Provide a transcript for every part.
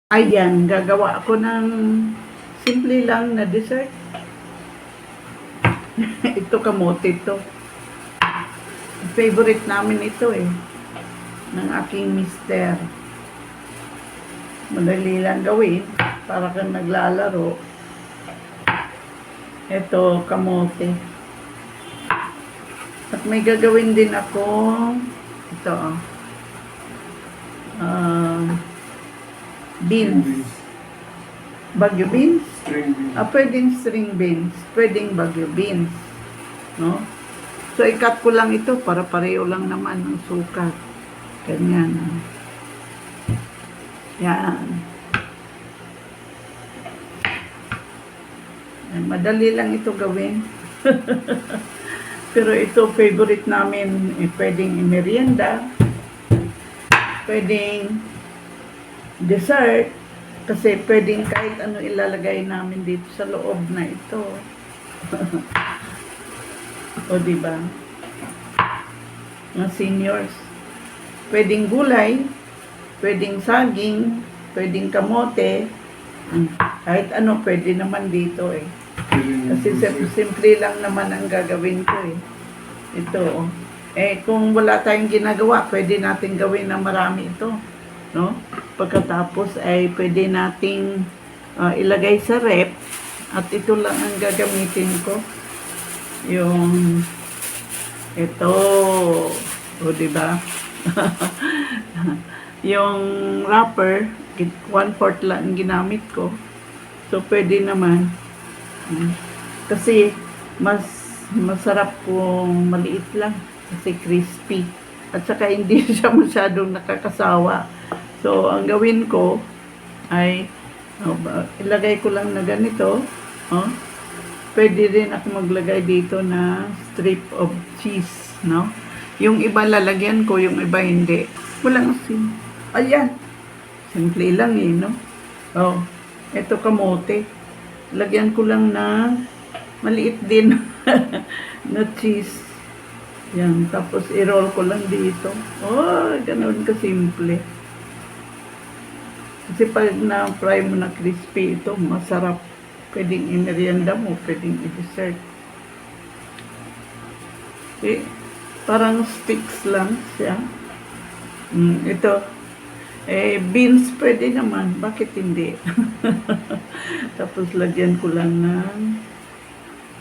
Ayan, gagawa ako ng simple lang na dessert. Ito kamote ito. Favorite namin ito ng aking mister. Madali lang gawin para kang naglalaro. Ito kamote. At may gagawin din ako ito beans. Bagyo beans? String beans. Pwedeng string beans. Pwedeng bagyo beans. No? So, i-cut ko lang ito para pareho lang naman ng sukat. Ganyan. Yan. Madali lang ito gawin. Pero ito, favorite namin. Pwedeng merienda. Pwedeng dessert. Kasi pwedeng kahit ano ilalagay namin dito sa loob na ito. O diba? Mga seniors. Pwedeng gulay, pwedeng saging, pwedeng kamote. Kahit ano pwede naman dito Kasi simple lang naman ang gagawin ko Ito kung wala tayong ginagawa, pwede natin gawin na marami ito. No? Pagkatapos ay pwede nating ilagay sa rep at ito lang ang gagamitin ko. Yung ito, o diba? Yung wrapper, 1/4 lang ang ginamit ko. So pwede naman. Kasi mas masarap kung maliit lang kasi crispy. At saka hindi siya masyadong nakakasawa. So, ang gawin ko ay ilagay ko lang na ganito. Pwede rin ako maglagay dito na strip of cheese, no? Yung iba lalagyan ko, yung iba hindi. Walang asin. Ayan. Simple lang no? Ito kamote. Lagyan ko lang na maliit din na cheese. Yan. Tapos i-roll ko lang dito. Ganoon kasimple. Kasi pag na-fry mo na crispy ito, masarap. Pwedeng i-merienda mo, pwedeng i-dessert. Parang sticks lang siya. Ito. Beans pwede naman. Bakit hindi? Tapos lagyan ko lang ng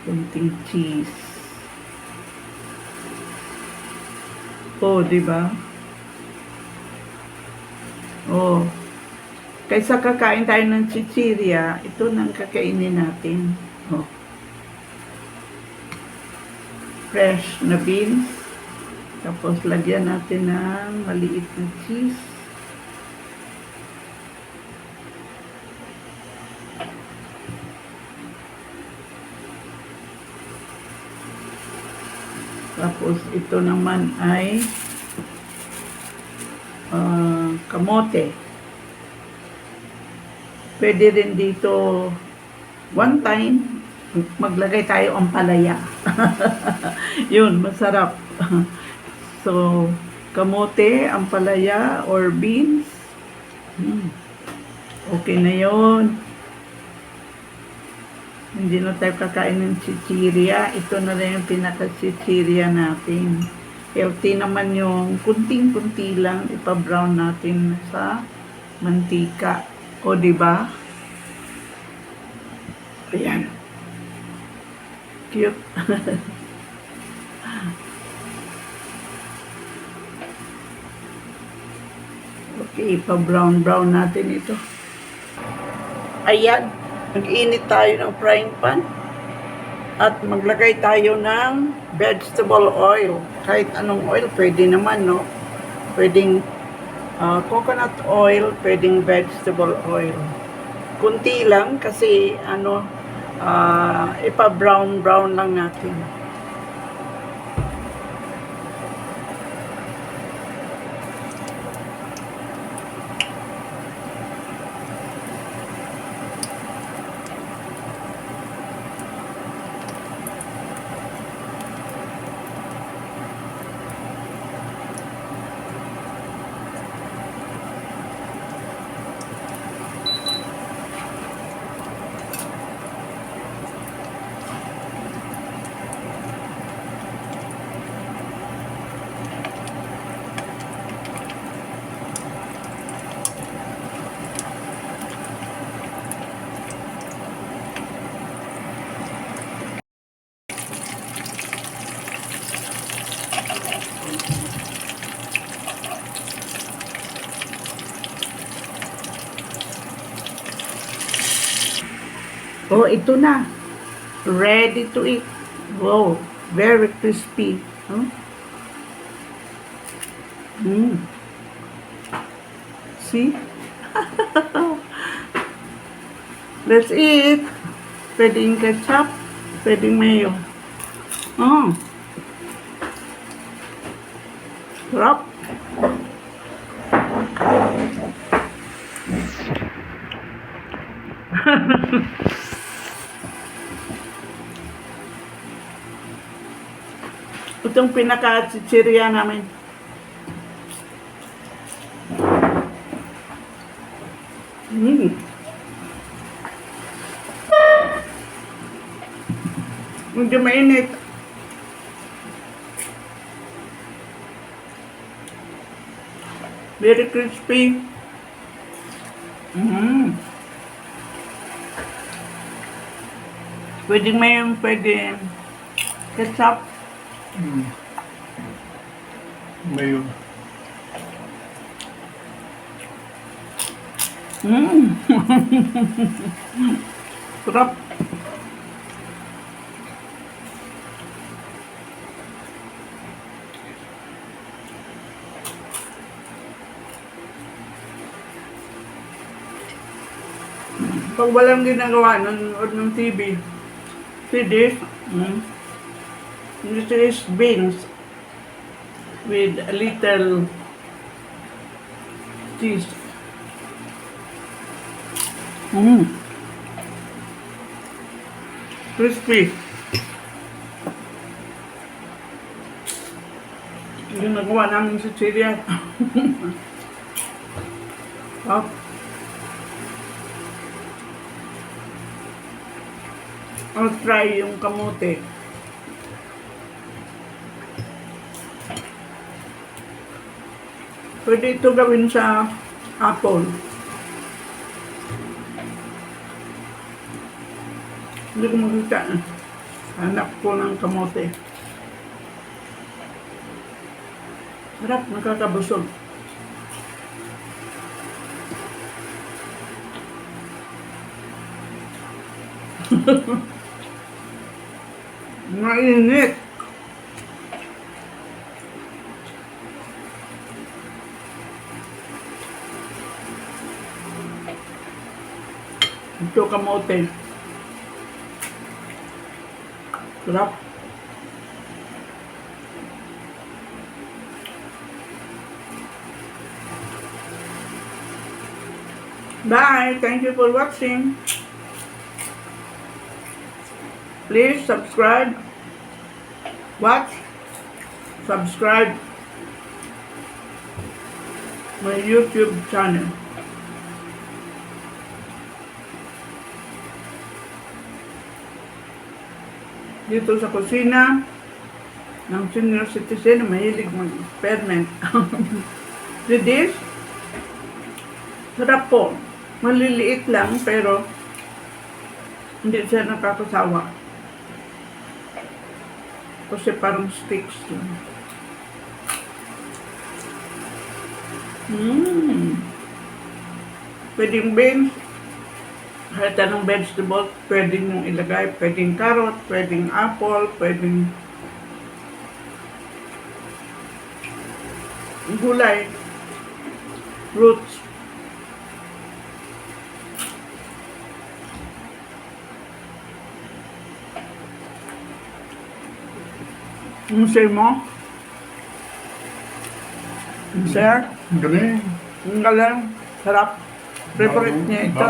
konting cheese. Diba? Kaysa kakain tayo ng chichirya, ito nang kakainin natin. Fresh na beans. Tapos lagyan natin ng maliit na cheese. Tapos ito naman ay kamote. Pwede rin dito one time maglagay tayo ang palaya. Yun, masarap. So, kamote, ang palaya or beans. Okay na yun. Hindi na tayo kakain ng chichirya. Ito na rin yung pinaka-chichirya natin. Healthy naman yung kunting-kunti lang ipa-brown natin sa mantika. Diba? Ayan. Cute. Okay, ipa-brown natin ito. Ayan. Mag-init tayo ng frying pan. At maglagay tayo ng vegetable oil. Kahit anong oil, pwede naman, no? Pwedeng coconut oil, pwedeng vegetable oil. Kunti lang kasi ipa-brown lang natin. Oh, ito na. Ready to eat. Wow, very crispy. Huh? See? Let's eat. Pwedeng ketchup, pwedeng mayo. Oh, sarap. Itong pinaka-chichirya namin. Medyo mainit. Very crispy. Pwedeng mayong, pwedeng ketchup. Mayo. Sarap. Pag walang ginagawa, nanonood ng TV, see this? This is beans with a little cheese. Crispy. Ginagawa namin sa Chilean. I'll try yung kamote. Pwede ito gawin sa apple. Hindi ko makita. Hanap ko ng kamote. Sarap, nakakabusog. Mainit. Ito kamote. Sarap. Bye. Thank you for watching. Please subscribe. Watch. Subscribe my YouTube channel. Dito sa kusina ng senior citizen, mahilig mag-experiment. With this, sarap po. Maliliit lang pero hindi siya nakakasawa. Kasi parang sticks lang. Pwedeng beans, kahit anong vegetable, pwedeng mong ilagay. Pwedeng carrot, pwedeng apple, pwedeng gulay, fruits. Ang say mo? Sir? Galing. Ang galing. Sarap. Favorite niya ito.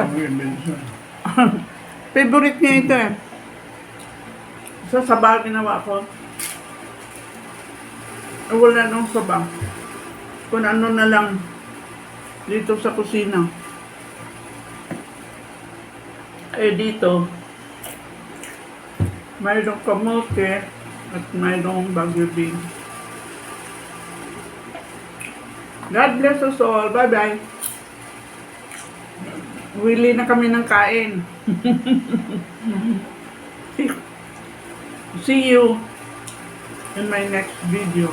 Favorite niya ito eh. Sa sabaw ginawa ko. Wala nung sabaw. Kung ano na lang dito sa kusina. Eh dito, mayroong kamote at mayroong bagyo bean. God bless us all. Bye-bye. Willy na kami ng kain. See you in my next video.